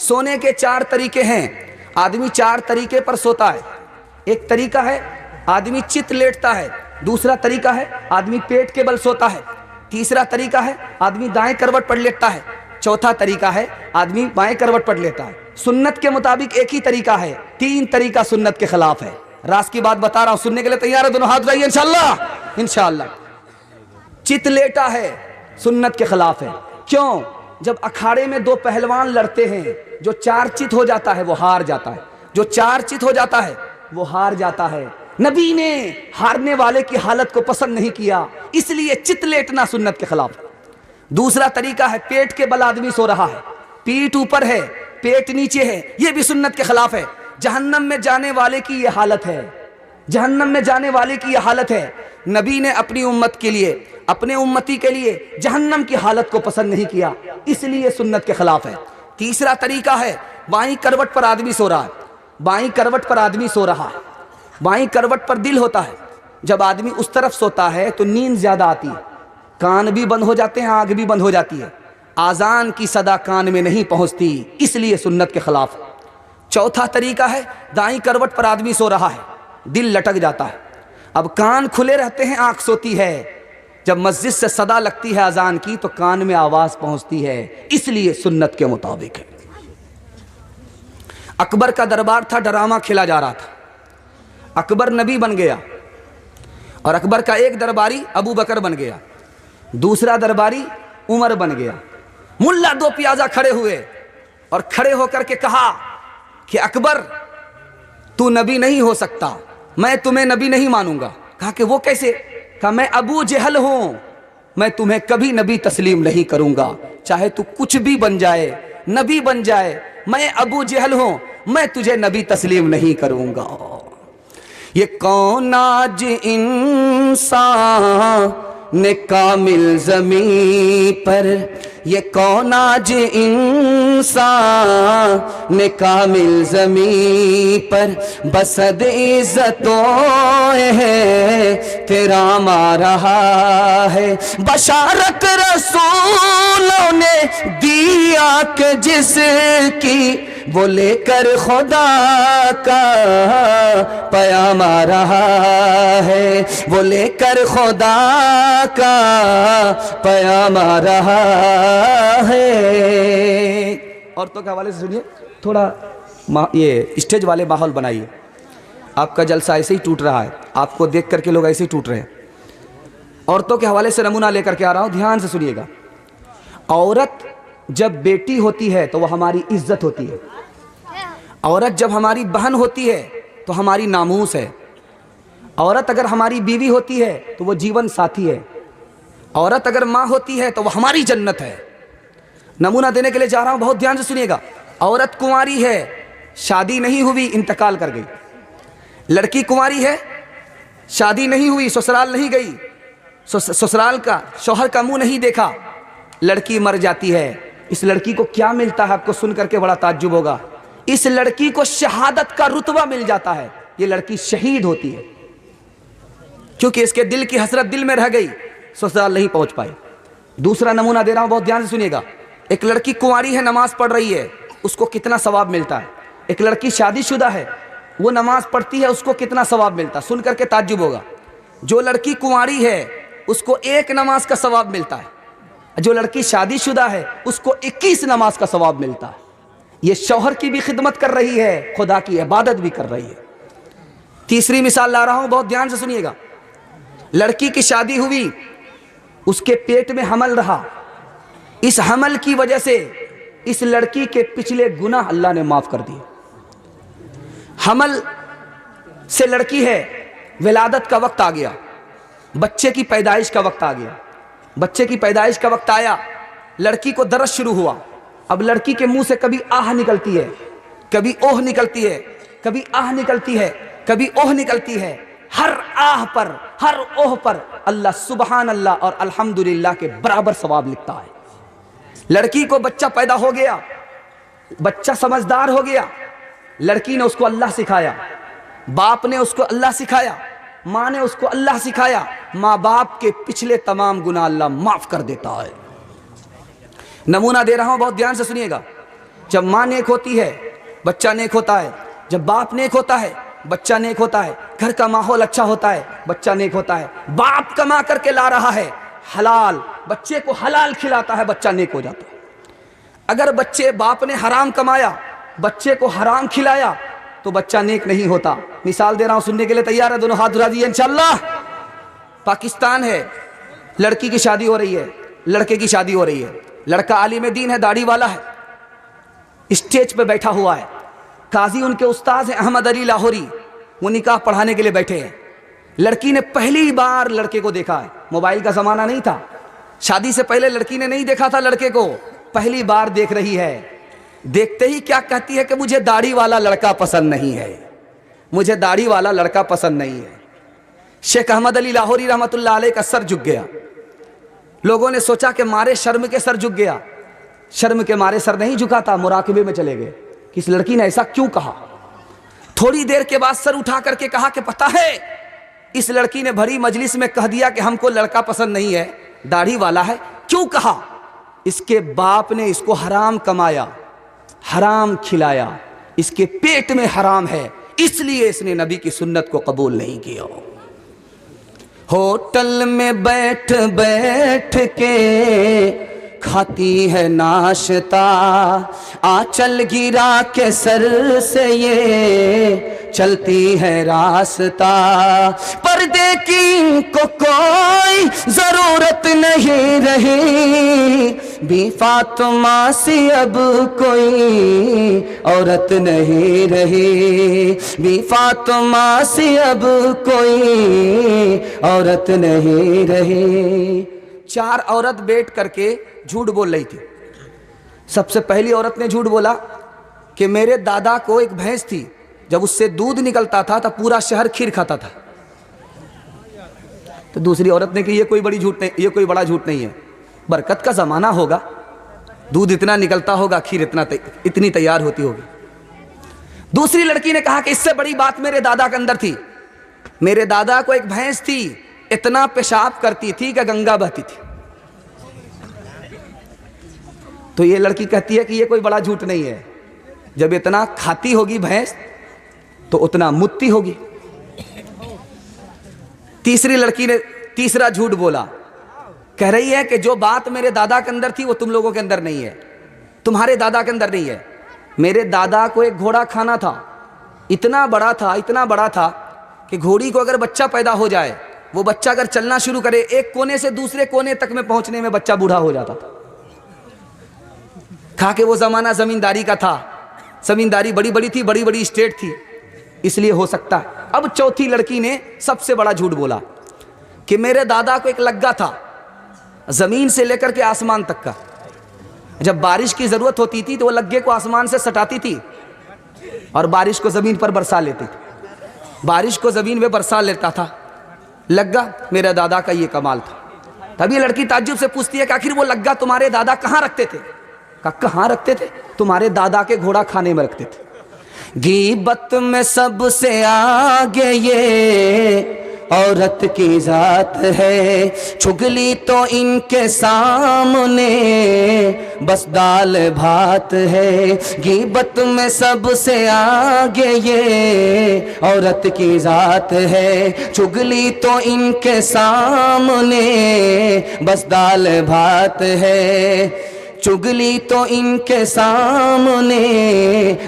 सोने के 4 तरीके हैं। आदमी 4 तरीके पर सोता है। एक तरीका है आदमी चित लेटता है, दूसरा तरीका है आदमी पेट के बल सोता है, तीसरा तरीका है आदमी दाएं करवट पर लेटता है, चौथा तरीका है आदमी बाएं करवट पर लेता है। सुन्नत के मुताबिक एक ही तरीका है, 3 तरीका सुन्नत के खिलाफ है। रास की बात बता रहा हूं, सुनने के लिए तैयार है? दोनों हाथ उठाइए इंशाअल्लाह। इंशाअल्लाह चित लेटा है, सुन्नत के खिलाफ है। क्यों? जब अखाड़े में 2 पहलवान लड़ते हैं, जो 4 चित हो जाता है वो हार जाता है, जो 4 चित हो जाता है वो हार जाता है। नबी ने हारने वाले की हालत को पसंद नहीं किया, इसलिए चित लेटना सुन्नत के खिलाफ। दूसरा तरीका है पेट के बल आदमी सो रहा है, पीठ ऊपर है, पेट नीचे है, यह भी सुन्नत के खिलाफ है। जहन्नम में जाने वाले की यह हालत है, जहन्नम में जाने वाले की यह हालत है। नबी ने अपनी उम्मत के लिए, अपने उम्मती के लिए जहन्नम की हालत को पसंद नहीं किया, इसलिए सुन्नत के खिलाफ है। तीसरा तरीका है बाईं करवट पर आदमी सो रहा है, बाईं करवट पर आदमी सो रहा है, बाईं करवट पर दिल होता है। जब आदमी उस तरफ सोता है तो नींद ज्यादा आती है, कान भी बंद हो जाते हैं, आंख भी बंद हो जाती है, आजान की सदा कान में नहीं पहुंचती, इसलिए सुन्नत के खिलाफ है। चौथा तरीका है दाईं करवट पर आदमी सो रहा है, दिल लटक जाता है, अब कान खुले रहते हैं, आंख सोती है। जब मस्जिद से सदा लगती है अजान की तो कान में आवाज पहुंचती है, इसलिए सुन्नत के मुताबिक है। अकबर का दरबार था, ड्रामा खेला जा रहा था। अकबर नबी बन गया और अकबर का एक दरबारी अबू बकर बन गया, दूसरा दरबारी उमर बन गया। मुल्ला 2 प्याजा खड़े हुए और खड़े होकर के कहा कि अकबर तू नबी नहीं हो सकता, मैं तुम्हें नबी नहीं मानूंगा। कहा कि वो कैसे? कहा मैं अबू जहल हूं, मैं तुम्हें कभी नबी तस्लीम नहीं करूंगा, चाहे तू कुछ भी बन जाए, नबी बन जाए, मैं अबू जहल हूं, मैं तुझे नबी तस्लीम नहीं करूंगा। ये कौन आज इंसान ने कामिल ज़मीं पर, ये कौन आज इंसान ने कामिल ज़मीं पर, बसद इज़्ज़तों है तेरा मा रहा है। बशारत रसूलों ने दिया कि जिसकी वो लेकर खुदा का पयाम आ रहा है, वो लेकर खुदा का पयाम आ रहा है। औरतों के हवाले से सुनिए, थोड़ा ये स्टेज वाले माहौल बनाइए। आपका जलसा ऐसे ही टूट रहा है, आपको देख करके लोग ऐसे ही टूट रहे हैं। औरतों के हवाले से नमूना लेकर के आ रहा हूँ, ध्यान से सुनिएगा। औरत जब बेटी होती है तो वह हमारी इज्जत होती है, औरत जब हमारी बहन होती है तो हमारी नामूस है, औरत अगर हमारी बीवी होती है तो वो जीवन साथी है, औरत अगर माँ होती है तो वह हमारी जन्नत है। नमूना देने के लिए जा रहा हूँ, बहुत ध्यान से सुनिएगा। औरत कुंवारी है, शादी नहीं हुई, इंतकाल कर गई। लड़की कुंवारी है, शादी नहीं हुई, ससुराल नहीं गई, ससुराल का शौहर का मुंह नहीं देखा, लड़की मर जाती है। इस लड़की को क्या मिलता है? आपको सुन करके बड़ा ताज्जुब होगा। इस लड़की को शहादत का रुतबा मिल जाता है, ये लड़की शहीद होती है, क्योंकि इसके दिल की हसरत दिल में रह गई, ससुराल नहीं पहुंच पाई। दूसरा नमूना दे रहा हूं, बहुत ध्यान से सुनिएगा। एक लड़की कुंवारी है, नमाज पढ़ रही है, उसको कितना सवाब मिलता है। एक लड़की शादीशुदा है, वो नमाज पढ़ती है, उसको कितना सवाब मिलता है, सुन करके ताज्जुब होगा। जो लड़की कुंवारी है उसको 1 नमाज का सवाब मिलता है, जो लड़की शादीशुदा है उसको 21 नमाज का सवाब मिलता है। ये शौहर की भी खिदमत कर रही है, खुदा की इबादत भी कर रही है। तीसरी मिसाल ला रहा हूं, बहुत ध्यान से सुनिएगा। लड़की की शादी हुई, उसके पेट में हमल रहा, इस हमल की वजह से इस लड़की के पिछले गुनाह अल्लाह ने माफ कर दिए। हमल से लड़की है, विलादत का वक्त आ गया, बच्चे की पैदाइश का वक्त आ गया। बच्चे की पैदाइश का वक्त आया, लड़की को दर्द शुरू हुआ। अब लड़की के मुंह से कभी आह निकलती है, कभी ओह निकलती है, कभी आह निकलती है, कभी ओह निकलती है। हर आह पर, हर ओह पर अल्लाह सुबहान अल्लाह और अल्हम्दुलिल्लाह के बराबर सवाब लिखता है। लड़की को बच्चा पैदा हो गया, बच्चा समझदार हो गया, लड़की ने उसको अल्लाह सिखाया, बाप ने उसको अल्लाह सिखाया, माँ ने उसको अल्लाह सिखाया। माँ बाप के पिछले तमाम गुनाह अल्लाह माफ कर देता है। नमूना दे रहा हूं, बहुत ध्यान से सुनिएगा। जब माँ नेक होती है बच्चा नेक होता है, जब बाप नेक होता है बच्चा नेक होता है, घर का माहौल अच्छा होता है बच्चा नेक होता है। बाप कमा करके ला रहा है हलाल, बच्चे को हलाल खिलाता है, बच्चा नेक हो जाता है। अगर बच्चे बाप ने हराम कमाया बच्चे को हराम खिलाया तो बच्चा नेक नहीं होता। मिसाल दे रहा हूं, सुनने के लिए तैयार है? दोनों हाथ उठा दिए इंशाअल्लाह। पाकिस्तान है, लड़की की शादी हो रही है, लड़के की शादी हो रही है, लड़का आलिम दीन है, दाढ़ी वाला है, स्टेज पे बैठा हुआ है, काजी उनके उस्ताद हैं अहमद अली लाहौरी, वो निकाह पढ़ाने के लिए बैठे हैं। लड़की ने पहली बार लड़के को देखा है, मोबाइल का जमाना नहीं था, शादी से पहले लड़की ने नहीं देखा था लड़के को, पहली बार देख रही है। देखते ही क्या कहती है कि मुझे दाढ़ी वाला लड़का पसंद नहीं है, मुझे दाढ़ी वाला लड़का पसंद नहीं है। शेख अहमद अली लाहौरी रहमतुल्लाह अलैह का सर झुक गया। लोगों ने सोचा कि मारे शर्म के सर झुक गया, शर्म के मारे सर नहीं झुका था, मुराकबे में चले गए कि इस लड़की ने ऐसा क्यों कहा। थोड़ी देर के बाद सर उठा करके कहा कि पता है, इस लड़की ने भरी मजलिस में कह दिया कि हमको लड़का पसंद नहीं है, दाढ़ी वाला है। क्यों कहा? इसके बाप ने इसको हराम कमाया, हराम खिलाया, इसके पेट में हराम है, इसलिए इसने नबी की सुन्नत को कबूल नहीं किया। होटल में बैठ बैठ के खाती है नाश्ता, आंचल गिरा के सर से ये चलती है रास्ता, पर्दे की को कोई जरूरत नहीं रही, बी फातिमा सी अब कोई औरत नहीं रही, बी फातिमा सी अब कोई औरत नहीं रही। 4 औरत बैठ करके झूठ बोल रही थी। सबसे पहली औरत ने झूठ बोला कि मेरे दादा को एक भैंस थी, जब उससे दूध निकलता था तो पूरा शहर खीर खाता था। तो दूसरी औरत ने कि ये कोई बड़ी झूठ नहीं, ये कोई बड़ा झूठ नहीं है, बरकत का जमाना होगा, दूध इतना निकलता होगा, खीर इतनी तैयार होती होगी। दूसरी लड़की ने कहा कि इससे बड़ी बात मेरे दादा के अंदर थी, मेरे दादा को एक भैंस थी, इतना पेशाब करती थी कि गंगा बहती थी। तो ये लड़की कहती है कि ये कोई बड़ा झूठ नहीं है, जब इतना खाती होगी भैंस तो उतना मुत्ती होगी। तीसरी लड़की ने तीसरा झूठ बोला, कह रही है कि जो बात मेरे दादा के अंदर थी वो तुम लोगों के अंदर नहीं है, तुम्हारे दादा के अंदर नहीं है। मेरे दादा को एक घोड़ा खाना था, इतना बड़ा था, इतना बड़ा था कि घोड़ी को अगर बच्चा पैदा हो जाए, वो बच्चा अगर चलना शुरू करे, एक कोने से दूसरे कोने तक में पहुंचने में बच्चा बूढ़ा हो जाता था। कहा कि वो जमाना जमींदारी का था, जमींदारी बड़ी बड़ी थी, बड़ी बड़ी स्टेट थी, इसलिए हो सकता है। अब चौथी लड़की ने सबसे बड़ा झूठ बोला कि मेरे दादा को एक लग्गा था, जमीन से लेकर के आसमान तक का, जब बारिश की जरूरत होती थी तो वो लग्गे को आसमान से सटाती थी और बारिश को जमीन पर बरसा लेती थी, बारिश को जमीन में बरसा लेता था लग्गा। मेरे दादा का ये कमाल था। तभी लड़की ताज्जुब से पूछती है कि आखिर वो लग्गा तुम्हारे दादा कहाँ रखते थे? कहाँ रखते थे? तुम्हारे दादा के घोड़ा खाने में रखते थे। गीबत में सबसे आगे ये औरत की जात है, चुगली तो इनके सामने बस दाल भात है। गीबत में सबसे आगे ये औरत की जात है, चुगली तो इनके सामने बस दाल भात है, चुगली तो इनके सामने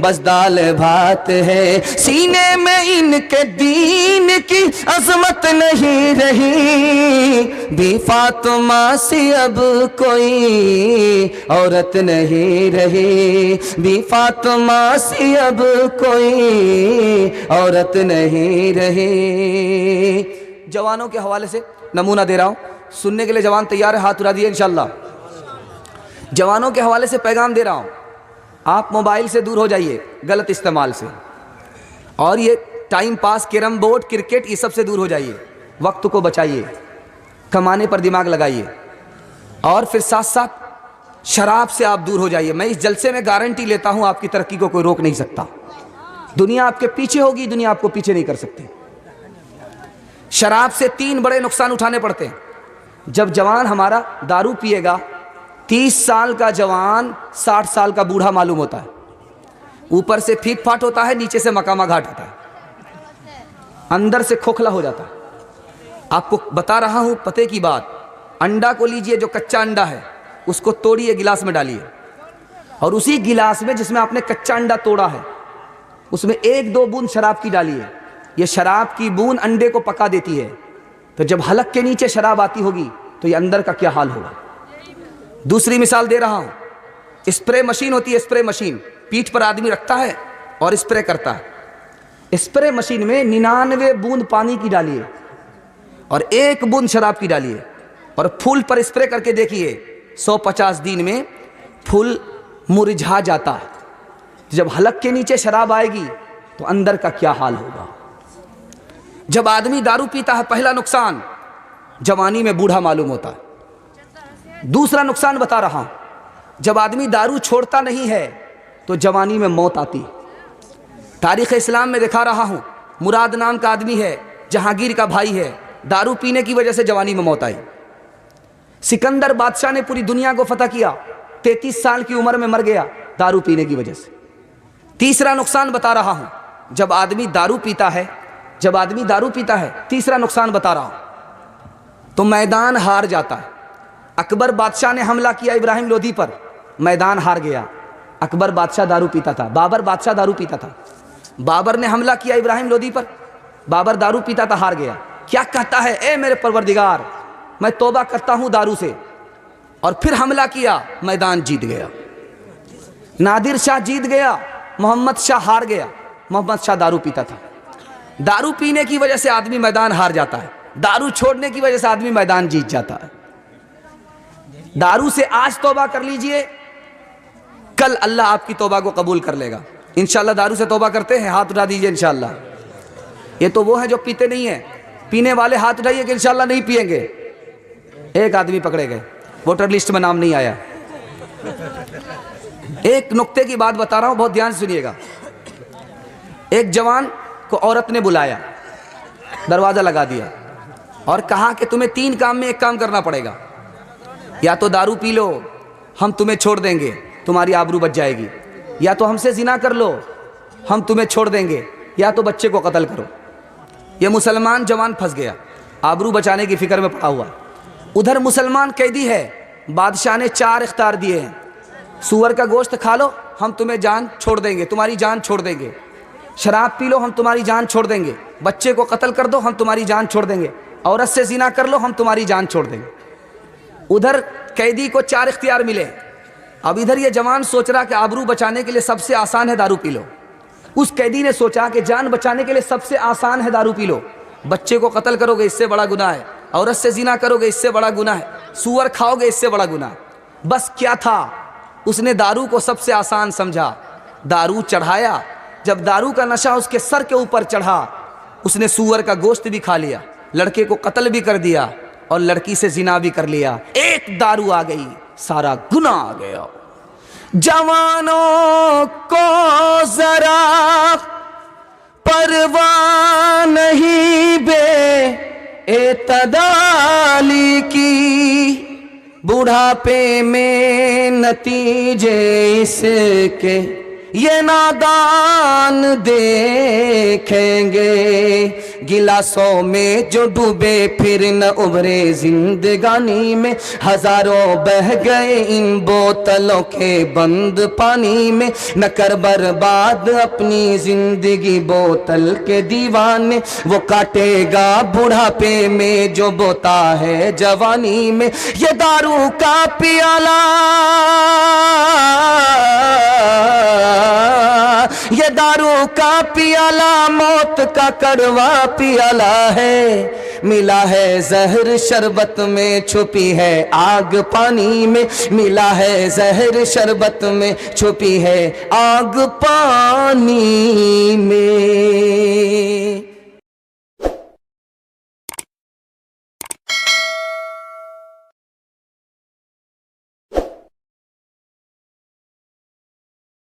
बस दाल भात है। सीने में इनके दीन की अजमत नहीं रही, बी फातिमा सी अब कोई औरत नहीं रही, बी फातिमा सी अब कोई औरत नहीं रही। जवानों के हवाले से नमूना दे रहा हूँ, सुनने के लिए जवान तैयार है? हाथ उठा दिए इंशाल्लाह। जवानों के हवाले से पैगाम दे रहा हूँ, आप मोबाइल से दूर हो जाइए, गलत इस्तेमाल से, और ये time pass, carrom board, cricket, ये सब से दूर हो जाइए। वक्त को बचाइए, कमाने पर दिमाग लगाइए, और फिर साथ साथ शराब से आप दूर हो जाइए। मैं इस जलसे में गारंटी लेता हूँ, आपकी तरक्की को कोई रोक नहीं सकता। दुनिया आपके पीछे होगी, दुनिया आपको पीछे नहीं कर सकती। शराब से 3 बड़े नुकसान उठाने पड़ते हैं। जब जवान हमारा दारू पिएगा, 30 साल का जवान 60 साल का बूढ़ा मालूम होता है। ऊपर से फीट फाट होता है, नीचे से मकामा घाट होता है, अंदर से खोखला हो जाता है। आपको बता रहा हूं पते की बात। अंडा को लीजिए, जो कच्चा अंडा है उसको तोड़िए, गिलास में डालिए, और उसी गिलास में जिसमें आपने कच्चा अंडा तोड़ा है उसमें 1-2 बूंद शराब की डालिए। ये शराब की बूंद अंडे को पका देती है। तो जब हलक के नीचे शराब आती होगी तो ये अंदर का क्या हाल होगा। दूसरी मिसाल दे रहा हूं। स्प्रे मशीन होती है, स्प्रे मशीन, पीठ पर आदमी रखता है और स्प्रे करता है। स्प्रे मशीन में 99 बूंद पानी की डालिए और 1 बूंद शराब की डालिए और फूल पर स्प्रे करके देखिए, 150 दिन में फूल मुरझा जाता है। जब हलक के नीचे शराब आएगी तो अंदर का क्या हाल होगा। जब आदमी दारू पीता है, पहला नुकसान, जवानी में बूढ़ा मालूम होता है। दूसरा नुकसान बता रहा हूं, जब आदमी दारू छोड़ता नहीं है तो जवानी में मौत आती। तारीख़ इस्लाम में दिखा रहा हूं, मुराद नाम का आदमी है, जहांगीर का भाई है, दारू पीने की वजह से जवानी में मौत आई। सिकंदर बादशाह ने पूरी दुनिया को फतह किया, 33 साल की उम्र में मर गया दारू पीने की वजह से। तीसरा नुकसान बता रहा हूं, जब आदमी दारू पीता है, जब आदमी दारू पीता है, तीसरा नुकसान बता रहा हूं, तो मैदान हार जाता है। अकबर बादशाह ने हमला किया इब्राहिम लोधी पर, मैदान हार गया। अकबर बादशाह दारू पीता था, बाबर बादशाह दारू पीता था। बाबर ने हमला किया इब्राहिम लोधी पर, बाबर दारू पीता था, हार गया। क्या कहता है, ए मेरे परवरदिगार, मैं तौबा करता हूं दारू से, और फिर हमला किया, मैदान जीत गया। नादिर शाह जीत गया, मोहम्मद शाह हार गया। मोहम्मद शाह दारू पीता था। दारू पीने की वजह से आदमी मैदान हार जाता है, दारू छोड़ने की वजह से आदमी मैदान जीत जाता है। दारू से आज तौबा कर लीजिए, कल अल्लाह आपकी तौबा को कबूल कर लेगा इंशाअल्लाह। दारू से तौबा करते हैं, हाथ उठा दीजिए इंशाअल्लाह। ये तो वो है जो पीते नहीं है, पीने वाले हाथ उठाइए कि इंशाअल्लाह नहीं पिएंगे। एक आदमी पकड़े गए, वोटर लिस्ट में नाम नहीं आया। एक नुक्ते की बात बता रहा हूं, बहुत ध्यान से सुनिएगा। एक जवान को औरत ने बुलाया, दरवाजा लगा दिया और कहा कि तुम्हें 3 काम में एक काम करना पड़ेगा, या तो दारू पी लो, हम तुम्हें छोड़ देंगे, तुम्हारी आबरू बच जाएगी, या तो हमसे जिना कर लो, हम तुम्हें छोड़ देंगे, या तो बच्चे को कत्ल करो। यह मुसलमान जवान फंस गया, आबरू बचाने की फिक्र में पड़ा हुआ। उधर मुसलमान कैदी है, बादशाह ने 4 इख्तियार दिए हैं, सूअर का गोश्त खा लो, हम तुम्हें जान छोड़ देंगे, तुम्हारी जान छोड़ देंगे, शराब पी लो, हम तुम्हारी जान छोड़ देंगे, बच्चे को कत्ल कर दो, हम तुम्हारी जान छोड़ देंगे, औरत से जिना कर लो, हम तुम्हारी जान छोड़ देंगे। उधर कैदी को 4 इख्तियार मिले। अब इधर ये जवान सोच रहा कि आबरू बचाने के लिए सबसे आसान है दारू पी लो। उस कैदी ने सोचा कि जान बचाने के लिए सबसे आसान है दारू पी लो, बच्चे को कत्ल करोगे इससे बड़ा गुनाह है, औरत से जिना करोगे इससे बड़ा गुनाह है, सूअर खाओगे इससे बड़ा गुनाह है। बस क्या था, उसने दारू को सबसे आसान समझा, दारू चढ़ाया। जब दारू का नशा उसके सर के ऊपर चढ़ा, उसने सूअर का गोश्त भी खा लिया, लड़के को कत्ल भी कर दिया और लड़की से जिना भी कर लिया। एक दारू आ गई, सारा गुनाह आ गया। जवानों को जरा परवाह नहीं बेइतदाली की, बुढ़ापे में नतीजे इसके ये नादान देखेंगे। गिलासों में जो डूबे फिर न उभरे जिंदगानी में, हजारों बह गए इन बोतलों के बंद पानी में। न कर बर्बाद अपनी जिंदगी बोतल के दीवाने, वो काटेगा बुढ़ापे में जो बोता है जवानी में। ये दारू का पियाला, ये दारू का पियाला मौत का कड़वा पियाला है। मिला है जहर शरबत में, छुपी है आग पानी में। मिला है जहर शरबत में, छुपी है आग पानी में।